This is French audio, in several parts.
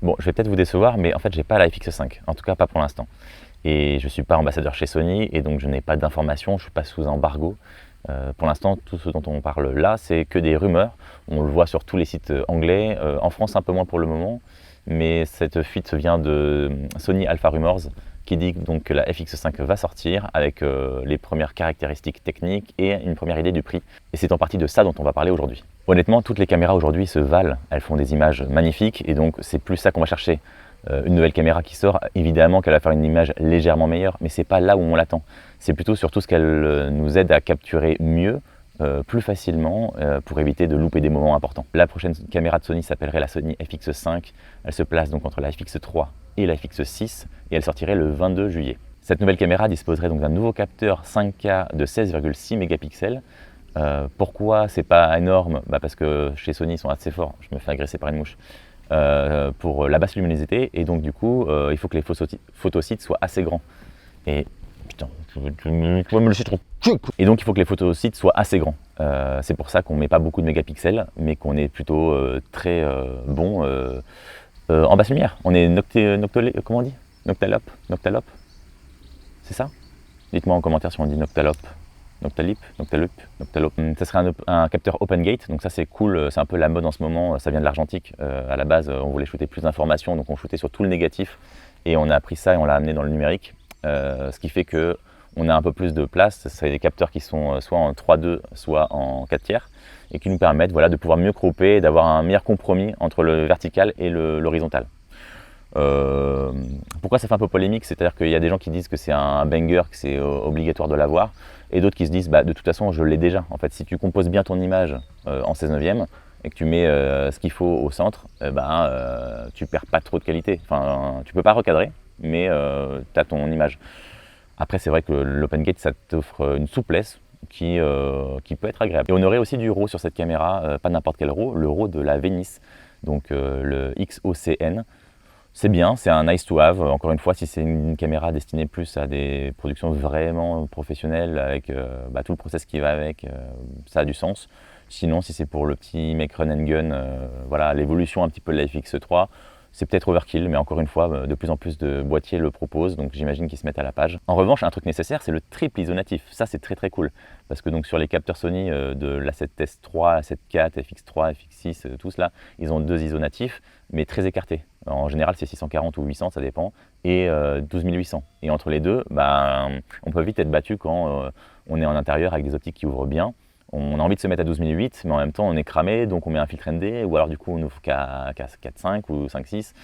Bon, je vais peut-être vous décevoir, mais en fait, j'ai pas la FX5, en tout cas pas pour l'instant. Et je ne suis pas ambassadeur chez Sony, et donc je n'ai pas d'informations, je ne suis pas sous embargo. Pour l'instant, tout ce dont on parle là, c'est que des rumeurs. On le voit sur tous les sites anglais, en France un peu moins pour le moment, mais cette fuite vient de Sony Alpha Rumors, qui dit donc que la FX5 va sortir avec les premières caractéristiques techniques et une première idée du prix. Et c'est en partie de ça dont on va parler aujourd'hui. Honnêtement, toutes les caméras aujourd'hui se valent, elles font des images magnifiques, et donc c'est plus ça qu'on va chercher. Une nouvelle caméra qui sort, évidemment qu'elle va faire une image légèrement meilleure, mais c'est pas là où on l'attend. C'est plutôt sur tout ce qu'elle nous aide à capturer mieux, plus facilement, pour éviter de louper des moments importants. La prochaine caméra de Sony s'appellerait la Sony FX5. Elle se place donc entre la FX3 et la FX6, et elle sortirait le 22 juillet. Cette nouvelle caméra disposerait donc d'un nouveau capteur 5K de 16,6 mégapixels. Pourquoi c'est pas énorme? Parce que chez Sony ils sont assez forts, je me fais agresser par une mouche. Pour la basse luminosité, et donc du coup il faut que les photosites soient assez grands. Et putain, tu vas me laisser trop. Et donc il faut que les photosites soient assez grands. C'est pour ça qu'on met pas beaucoup de mégapixels, mais qu'on est plutôt très bon en basse lumière. On est comment on dit? Noctalope, c'est ça? Dites-moi en commentaire si on dit noctalope. Noctalope. Ça serait un capteur open gate, donc ça c'est cool, c'est un peu la mode en ce moment, ça vient de l'argentique. À la base, on voulait shooter plus d'informations, donc on shootait sur tout le négatif, et on a pris ça et on l'a amené dans le numérique, ce qui fait que on a un peu plus de place. C'est des capteurs qui sont soit en 3.2, soit en 4 tiers, et qui nous permettent voilà, de pouvoir mieux cropper et d'avoir un meilleur compromis entre le vertical et l'horizontal. Pourquoi ça fait un peu polémique? C'est-à-dire qu'il y a des gens qui disent que c'est un banger, que c'est obligatoire de l'avoir, et d'autres qui se disent de toute façon je l'ai déjà. En fait, si tu composes bien ton image en 16 neuvième et que tu mets ce qu'il faut au centre, tu perds pas trop de qualité. Enfin, tu peux pas recadrer, mais tu as ton image. Après, c'est vrai que l'open gate, ça t'offre une souplesse qui peut être agréable. Et on aurait aussi du RAW sur cette caméra, pas n'importe quel RAW, le RAW de la Venice, donc le XOCN. C'est bien, c'est un nice to have. Encore une fois, si c'est une caméra destinée plus à des productions vraiment professionnelles avec tout le process qui va avec, ça a du sens. Sinon, si c'est pour le petit make run and gun, voilà, l'évolution un petit peu de la FX3, c'est peut-être overkill, mais encore une fois, de plus en plus de boîtiers le proposent, donc j'imagine qu'ils se mettent à la page. En revanche, un truc nécessaire, c'est le triple isonatif. Ça, c'est très très cool, parce que donc sur les capteurs Sony de l'A7S3, A7IV, FX3, FX6, tout cela, ils ont 2 isonatifs, mais très écartés. En général, c'est 640 ou 800, ça dépend, et 12800. Et entre les deux, on peut vite être battu quand on est en intérieur avec des optiques qui ouvrent bien. On a envie de se mettre à 12008, mais en même temps on est cramé, donc on met un filtre ND, ou alors du coup on ouvre qu'à 4.5 ou 5.6.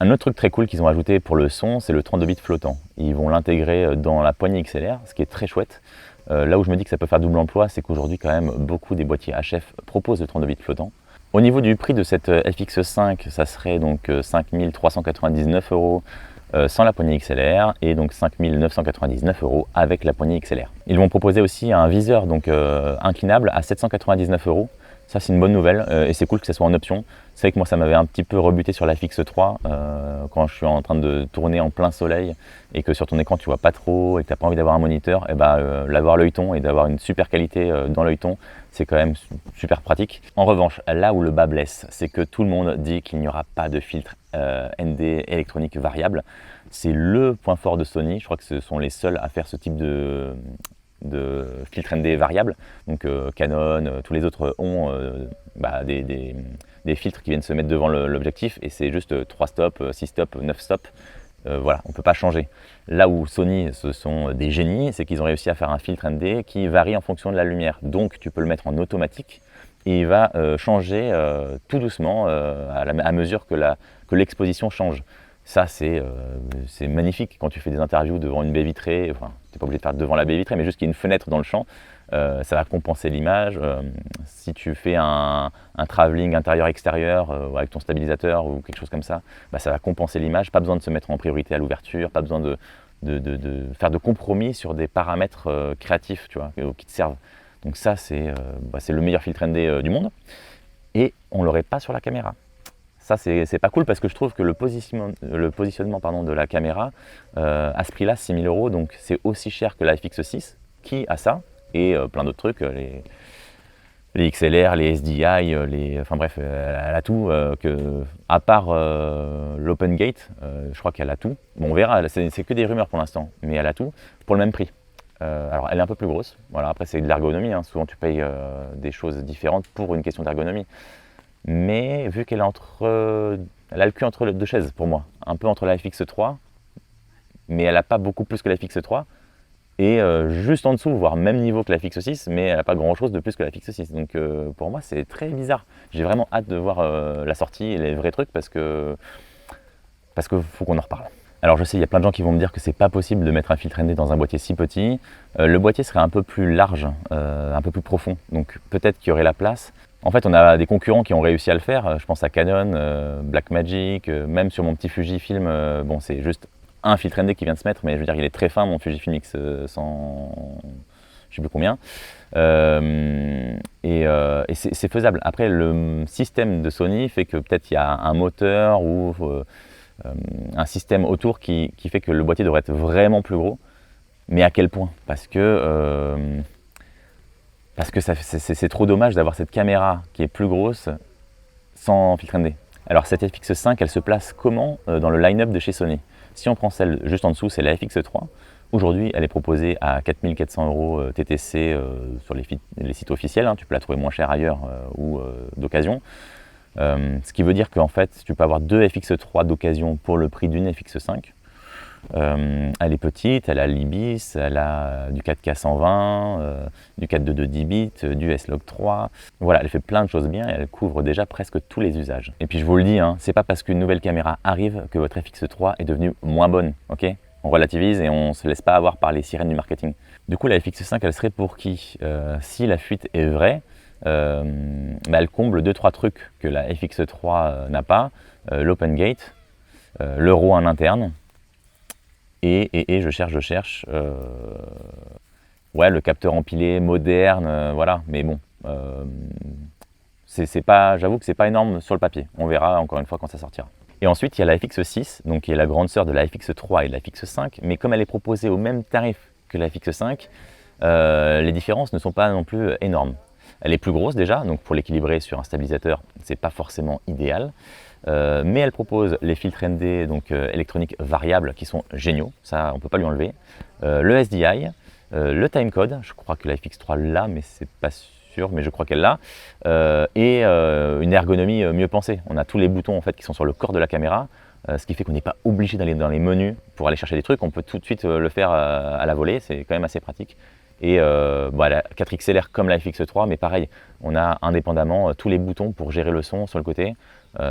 Un autre truc très cool qu'ils ont ajouté pour le son, c'est le 32 bits flottant. Ils vont l'intégrer dans la poignée XLR, ce qui est très chouette. Là où je me dis que ça peut faire double emploi, c'est qu'aujourd'hui quand même beaucoup des boîtiers HF proposent le 32 bits flottant. Au niveau du prix de cette FX5, ça serait donc 5 399 € sans la poignée XLR, et donc 5 999 € avec la poignée XLR. Ils vont proposer aussi un viseur donc inclinable à 799 €. Ça c'est une bonne nouvelle, et c'est cool que ça soit en option. C'est vrai que moi ça m'avait un petit peu rebuté sur la FX3 quand je suis en train de tourner en plein soleil et que sur ton écran tu vois pas trop et que tu n'as pas envie d'avoir un moniteur, et l'avoir l'œilleton et d'avoir une super qualité dans l'œilleton, c'est quand même super pratique. En revanche, là où le bas blesse, c'est que tout le monde dit qu'il n'y aura pas de filtre ND électronique variable. C'est le point fort de Sony. Je crois que ce sont les seuls à faire ce type de filtre ND variable. Donc Canon, tous les autres ont des filtres qui viennent se mettre devant l'objectif, et c'est juste 3 stops, 6 stops, 9 stops. Voilà, on ne peut pas changer. Là où Sony, ce sont des génies, c'est qu'ils ont réussi à faire un filtre ND qui varie en fonction de la lumière. Donc tu peux le mettre en automatique, et il va changer tout doucement à mesure que l'exposition change. Ça, c'est magnifique quand tu fais des interviews devant une baie vitrée. Enfin, tu n'es pas obligé de faire devant la baie vitrée, mais juste qu'il y ait une fenêtre dans le champ. Ça va compenser l'image. Si tu fais un travelling intérieur-extérieur avec ton stabilisateur ou quelque chose comme ça, ça va compenser l'image. Pas besoin de se mettre en priorité à l'ouverture, pas besoin de faire de compromis sur des paramètres créatifs, tu vois, qui te servent. Donc ça, c'est le meilleur filtre ND du monde, et on ne l'aurait pas sur la caméra. Ça, c'est pas cool, parce que je trouve que le positionnement de la caméra, à ce prix-là, 6 000 €, donc c'est aussi cher que la FX6, qui a ça, et plein d'autres trucs, les XLR, les SDI, enfin bref, elle a tout, à part l'Open Gate, je crois qu'elle a tout. Bon, on verra, c'est que des rumeurs pour l'instant, mais elle a tout pour le même prix. Alors elle est un peu plus grosse, voilà, après c'est de l'ergonomie, hein. Souvent tu payes des choses différentes pour une question d'ergonomie. Mais vu qu'elle elle a le cul entre deux chaises pour moi, un peu entre la FX3, mais elle n'a pas beaucoup plus que la FX3, et juste en dessous, voire même niveau que la FX6, mais elle n'a pas grand chose de plus que la FX6. Donc pour moi c'est très bizarre. J'ai vraiment hâte de voir la sortie et les vrais trucs parce que faut qu'on en reparle. Alors je sais, il y a plein de gens qui vont me dire que c'est pas possible de mettre un filtre ND dans un boîtier si petit. Le boîtier serait un peu plus large, un peu plus profond, donc peut-être qu'il y aurait la place. En fait, on a des concurrents qui ont réussi à le faire. Je pense à Canon, Blackmagic, même sur mon petit Fujifilm. Bon, c'est juste un filtre ND qui vient de se mettre, mais je veux dire, il est très fin, mon Fujifilm X100, je sais plus combien. Et c'est faisable. Après, le système de Sony fait que peut-être il y a un moteur ou un système autour qui fait que le boîtier devrait être vraiment plus gros. Mais à quel point? Parce que c'est trop dommage d'avoir cette caméra qui est plus grosse sans filtre ND. Alors cette FX5, elle se place comment dans le line-up de chez Sony? Si on prend celle juste en dessous, c'est la FX3. Aujourd'hui, elle est proposée à 4 400 € TTC sur les sites officiels. Hein. Tu peux la trouver moins chère ailleurs ou d'occasion. Ce qui veut dire qu'en fait, tu peux avoir deux FX3 d'occasion pour le prix d'une FX5. Elle est petite, elle a l'IBIS, elle a du 4K 120, du 422 10 bits, du S-Log 3. Voilà, elle fait plein de choses bien et elle couvre déjà presque tous les usages. Et puis je vous le dis, hein, c'est pas parce qu'une nouvelle caméra arrive que votre FX3 est devenue moins bonne, ok? On relativise et on se laisse pas avoir par les sirènes du marketing. Du coup, la FX5, elle serait pour qui? Si la fuite est vraie, elle comble 2-3 trucs que la FX3 n'a pas, l'Open Gate, le RAW en interne, et je cherche, ouais, le capteur empilé moderne, voilà, mais bon, j'avoue que c'est pas énorme sur le papier, on verra encore une fois quand ça sortira. Et ensuite il y a la FX6, donc qui est la grande sœur de la FX3 et de la FX5, mais comme elle est proposée au même tarif que la FX5, les différences ne sont pas non plus énormes. Elle est plus grosse déjà, donc pour l'équilibrer sur un stabilisateur, c'est pas forcément idéal. Mais elle propose les filtres ND, donc électroniques variables, qui sont géniaux, ça on peut pas lui enlever. Le SDI, le timecode, je crois que la FX3 l'a, mais c'est pas sûr, mais je crois qu'elle l'a. Et une ergonomie mieux pensée. On a tous les boutons en fait qui sont sur le corps de la caméra, ce qui fait qu'on n'est pas obligé d'aller dans les menus pour aller chercher des trucs. On peut tout de suite le faire à la volée, c'est quand même assez pratique. Et bon, elle a 4 XLR comme la FX3, mais pareil, on a indépendamment tous les boutons pour gérer le son sur le côté.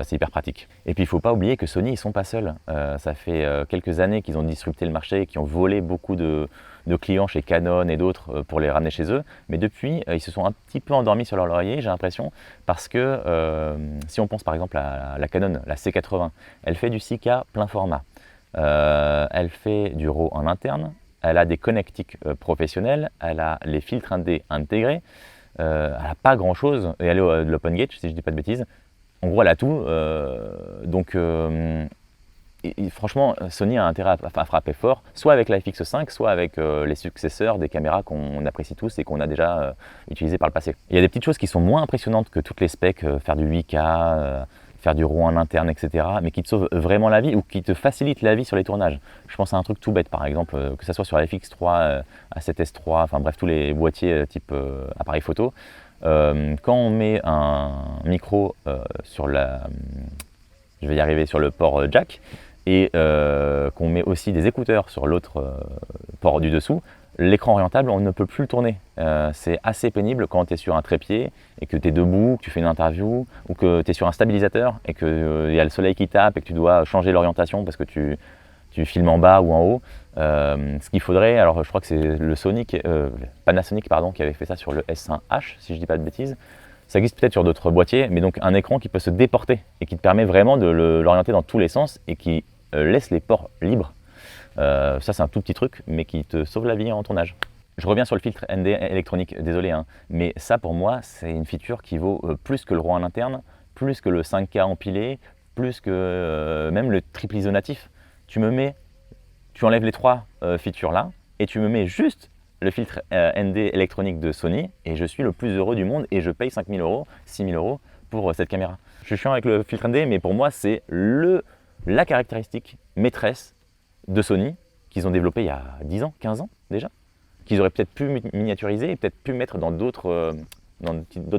C'est hyper pratique. Et puis il ne faut pas oublier que Sony, ils ne sont pas seuls. Ça fait quelques années qu'ils ont disrupté le marché, qu'ils ont volé beaucoup de clients chez Canon et d'autres pour les ramener chez eux. Mais depuis, ils se sont un petit peu endormis sur leur laurier, j'ai l'impression, parce que si on pense par exemple à la Canon, la C80, elle fait du 6K plein format. Elle fait du RAW en interne, elle a des connectiques professionnels, elle a les filtres 1D intégrés, elle n'a pas grand chose, et elle est de l'Open Gate, si je ne dis pas de bêtises. En gros, elle a tout, donc franchement, Sony a intérêt à frapper fort, soit avec la FX5, soit avec les successeurs des caméras qu'on apprécie tous et qu'on a déjà utilisées par le passé. Il y a des petites choses qui sont moins impressionnantes que toutes les specs, faire du 8K, faire du RAW en interne, etc., mais qui te sauvent vraiment la vie ou qui te facilitent la vie sur les tournages. Je pense à un truc tout bête, par exemple, que ce soit sur la FX3, A7S3, enfin bref, tous les boîtiers type appareil photo. Quand on met un micro sur je vais y arriver, sur le port jack, et qu'on met aussi des écouteurs sur l'autre port du dessous, l'écran orientable, on ne peut plus le tourner. C'est assez pénible quand tu es sur un trépied et que tu es debout, que tu fais une interview, ou que tu es sur un stabilisateur et qu'il y a le soleil qui tape et que tu dois changer l'orientation parce que tu filmes en bas ou en haut. Ce qu'il faudrait, alors je crois que c'est le Panasonic pardon, qui avait fait ça sur le S1H, si je ne dis pas de bêtises. Ça existe peut-être sur d'autres boîtiers, mais donc un écran qui peut se déporter et qui te permet vraiment de l'orienter dans tous les sens et qui laisse les ports libres. Ça c'est un tout petit truc, mais qui te sauve la vie en tournage. Je reviens sur le filtre ND électronique, désolé, hein, mais ça pour moi c'est une feature qui vaut plus que le RAW en interne, plus que le 5K empilé, plus que même le triple ISO natif. Tu enlèves les trois features là et tu me mets juste le filtre ND électronique de Sony et je suis le plus heureux du monde et je paye 5 000 €, 6 000 € pour cette caméra. Je suis chiant avec le filtre ND, mais pour moi c'est le la caractéristique maîtresse de Sony qu'ils ont développée il y a 10 ans, 15 ans déjà, qu'ils auraient peut-être pu miniaturiser et peut-être pu mettre dans d'autres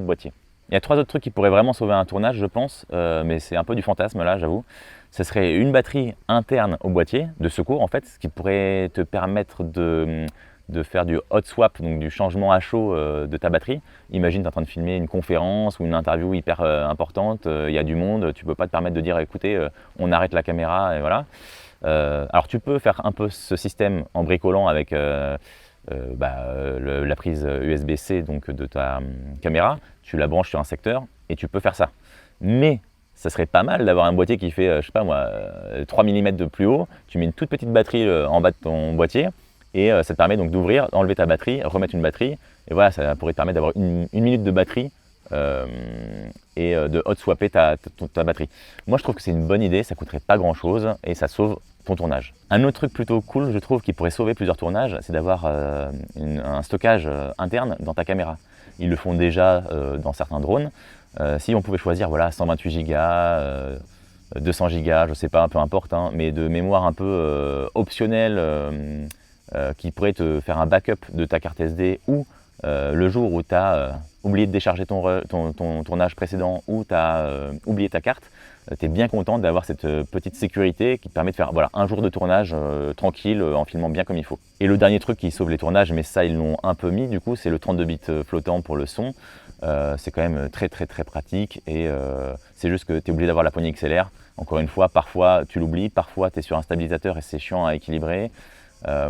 boîtiers. Il y a 3 autres trucs qui pourraient vraiment sauver un tournage, je pense, mais c'est un peu du fantasme là, j'avoue. Ce serait une batterie interne au boîtier, de secours en fait, ce qui pourrait te permettre de faire du hot swap, donc du changement à chaud de ta batterie. Imagine tu es en train de filmer une conférence ou une interview hyper importante, il y a du monde, tu ne peux pas te permettre de dire écoutez, on arrête la caméra et voilà. Alors tu peux faire un peu ce système en bricolant avec la prise USB-C donc, de ta caméra, tu la branches sur un secteur et tu peux faire ça. Mais ça serait pas mal d'avoir un boîtier qui fait, je sais pas moi, 3 mm de plus haut, tu mets une toute petite batterie en bas de ton boîtier et ça te permet donc d'ouvrir, enlever ta batterie, remettre une batterie et voilà, ça pourrait te permettre d'avoir une minute de batterie et de hot swapper ta batterie. Moi je trouve que c'est une bonne idée, ça coûterait pas grand chose et ça sauve ton tournage. Un autre truc plutôt cool, je trouve, qui pourrait sauver plusieurs tournages, c'est d'avoir un stockage interne dans ta caméra. Ils le font déjà dans certains drones. Si on pouvait choisir voilà, 128 Go, 200 Go, je sais pas, peu importe, hein, mais de mémoire un peu optionnelle qui pourrait te faire un backup de ta carte SD ou le jour où tu as oublié de décharger ton tournage précédent ou tu as oublié ta carte, tu es bien content d'avoir cette petite sécurité qui te permet de faire voilà, un jour de tournage tranquille en filmant bien comme il faut. Et le dernier truc qui sauve les tournages, mais ça ils l'ont un peu mis du coup, c'est le 32 bits flottant pour le son. C'est quand même très pratique et c'est juste que tu es obligé d'avoir la poignée XLR. Encore une fois, parfois tu l'oublies, parfois tu es sur un stabilisateur et c'est chiant à équilibrer. Ça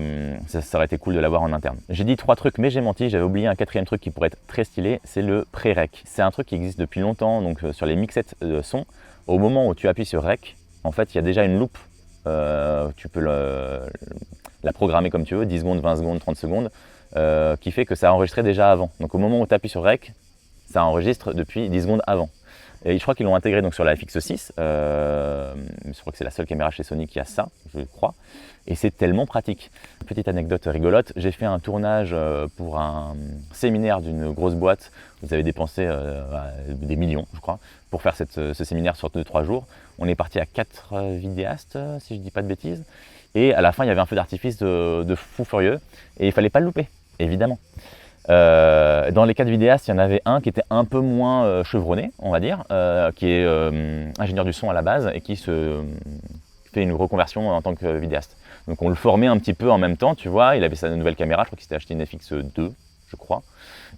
aurait été cool de l'avoir en interne. J'ai dit 3 trucs mais j'ai menti, j'avais oublié un 4e truc qui pourrait être très stylé, c'est le pré-rec. C'est un truc qui existe depuis longtemps donc sur les mixettes de son. Au moment où tu appuies sur rec, en fait il y a déjà une loupe, tu peux la programmer comme tu veux, 10 secondes, 20 secondes, 30 secondes, qui fait que ça a enregistré déjà avant. Donc au moment où tu appuies sur rec, ça enregistre depuis 10 secondes avant. Et je crois qu'ils l'ont intégré donc sur la FX6, je crois que c'est la seule caméra chez Sony qui a ça, je crois, et c'est tellement pratique. Petite anecdote rigolote, j'ai fait un tournage pour un séminaire d'une grosse boîte, vous avez dépensé des millions je crois, pour faire ce séminaire sur 2-3 jours. On est parti à 4 vidéastes, si je dis pas de bêtises, et à la fin il y avait un feu d'artifice de fou furieux, et il fallait pas le louper, évidemment. Dans les 4 vidéastes, il y en avait un qui était un peu moins chevronné, on va dire, qui est ingénieur du son à la base et qui se fait une reconversion en tant que vidéaste. Donc on le formait un petit peu en même temps, tu vois, il avait sa nouvelle caméra, je crois qu'il s'était acheté une FX2, je crois.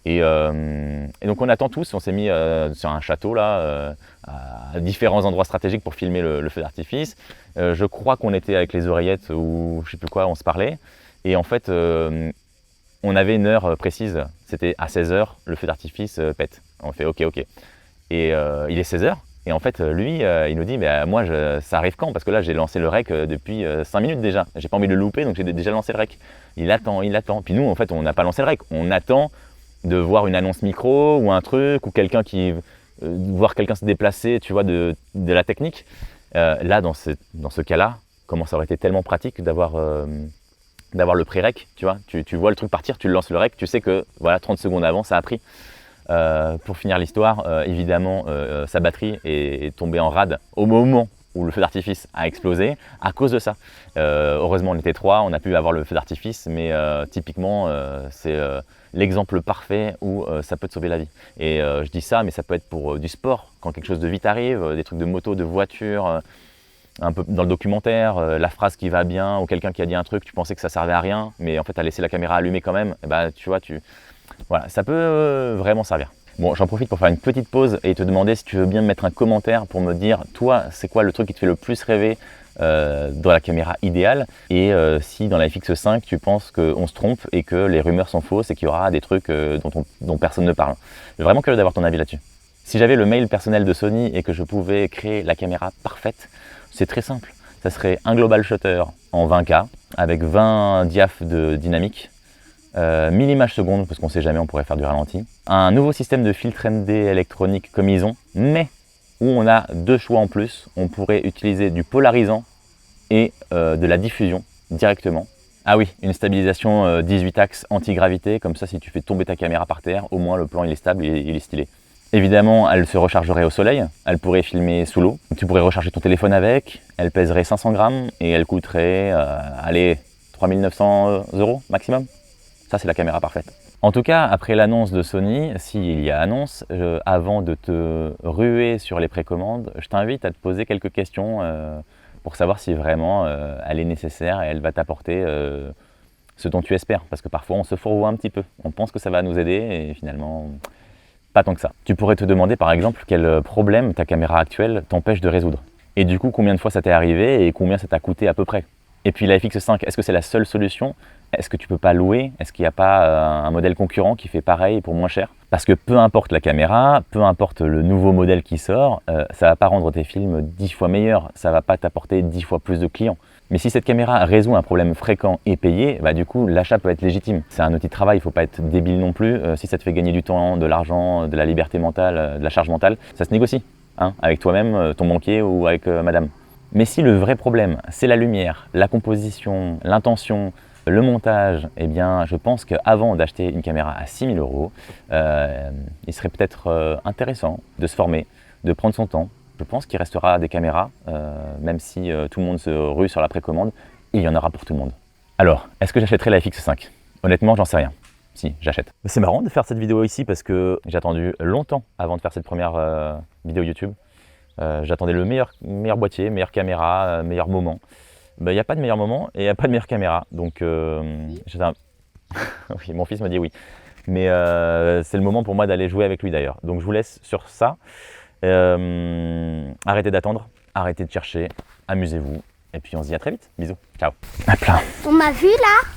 Et donc on attend tous, on s'est mis sur un château là, à différents endroits stratégiques pour filmer le feu d'artifice. Je crois qu'on était avec les oreillettes ou je sais plus quoi, on se parlait. Et en fait, on avait une heure précise, c'était à 16h, le feu d'artifice pète. On fait ok. Et il est 16h, et en fait lui, il nous dit moi ça arrive quand? Parce que là j'ai lancé le rec depuis 5 minutes déjà, j'ai pas envie de le louper donc j'ai déjà lancé le rec. Il attend. Puis nous en fait on n'a pas lancé le rec, on attend de voir une annonce micro ou un truc, ou quelqu'un voir quelqu'un se déplacer, tu vois, de la technique. Là dans ce cas-là, comment ça aurait été tellement pratique d'avoir le pré-rec, tu vois, tu vois le truc partir, tu lances le rec, tu sais que voilà 30 secondes avant ça a pris. Pour finir l'histoire, évidemment sa batterie est tombée en rade au moment où le feu d'artifice a explosé à cause de ça. Heureusement on était 3, on a pu avoir le feu d'artifice, mais typiquement c'est l'exemple parfait où ça peut te sauver la vie. Et je dis ça, mais ça peut être pour du sport, quand quelque chose de vite arrive, des trucs de moto, de voiture, un peu dans le documentaire, la phrase qui va bien, ou quelqu'un qui a dit un truc, tu pensais que ça servait à rien, mais en fait tu as laissé la caméra allumée quand même, et bah tu vois, voilà, ça peut vraiment servir. Bon, j'en profite pour faire une petite pause et te demander si tu veux bien me mettre un commentaire pour me dire, toi, c'est quoi le truc qui te fait le plus rêver dans la caméra idéale, et si dans la FX5 tu penses qu'on se trompe et que les rumeurs sont fausses et qu'il y aura des trucs dont personne ne parle. Je suis vraiment curieux d'avoir ton avis là-dessus. Si j'avais le mail personnel de Sony et que je pouvais créer la caméra parfaite, c'est très simple. Ça serait un global shutter en 20K avec 20 diaph de dynamique, 1000 images secondes parce qu'on sait jamais, on pourrait faire du ralenti. Un nouveau système de filtre ND électronique comme ils ont, mais où on a 2 choix en plus. On pourrait utiliser du polarisant et de la diffusion directement. Ah oui, une stabilisation 18 axes anti-gravité, comme ça si tu fais tomber ta caméra par terre, au moins le plan il est stable et il est stylé. Évidemment, elle se rechargerait au soleil, elle pourrait filmer sous l'eau, tu pourrais recharger ton téléphone avec, elle pèserait 500 grammes et elle coûterait, allez, 3900 € maximum. Ça, c'est la caméra parfaite. En tout cas, après l'annonce de Sony, s'il y a annonce, avant de te ruer sur les précommandes, je t'invite à te poser quelques questions pour savoir si vraiment elle est nécessaire et elle va t'apporter ce dont tu espères. Parce que parfois, on se fourvoie un petit peu. On pense que ça va nous aider et finalement, pas tant que ça. Tu pourrais te demander par exemple quel problème ta caméra actuelle t'empêche de résoudre. Et du coup, combien de fois ça t'est arrivé et combien ça t'a coûté à peu près. Et puis la FX5, est-ce que c'est la seule solution? Est-ce que tu peux pas louer? Est-ce qu'il n'y a pas un modèle concurrent qui fait pareil pour moins cher? Parce que peu importe la caméra, peu importe le nouveau modèle qui sort, ça va pas rendre tes films 10 fois meilleurs, ça va pas t'apporter 10 fois plus de clients. Mais si cette caméra résout un problème fréquent et payé, bah du coup l'achat peut être légitime. C'est un outil de travail, il ne faut pas être débile non plus. Si ça te fait gagner du temps, de l'argent, de la liberté mentale, de la charge mentale, ça se négocie, hein, avec toi-même, ton banquier ou avec madame. Mais si le vrai problème, c'est la lumière, la composition, l'intention, le montage, eh bien, je pense qu'avant d'acheter une caméra à 6 000 €, il serait peut-être intéressant de se former, de prendre son temps. Je pense qu'il restera des caméras, même si tout le monde se rue sur la précommande, il y en aura pour tout le monde. Alors, est-ce que j'achèterai la FX5? Honnêtement, j'en sais rien. Si, j'achète. C'est marrant de faire cette vidéo ici parce que j'ai attendu longtemps avant de faire cette première vidéo YouTube. J'attendais le meilleur boîtier, meilleure caméra, meilleur moment. Il n'y a pas de meilleur moment et il n'y a pas de meilleure caméra. Donc, oui, mon fils m'a dit oui. Mais c'est le moment pour moi d'aller jouer avec lui d'ailleurs. Donc, je vous laisse sur ça. Arrêtez d'attendre, arrêtez de chercher, amusez-vous. Et puis, on se dit à très vite. Bisous. Ciao. À plein. On m'a vu là?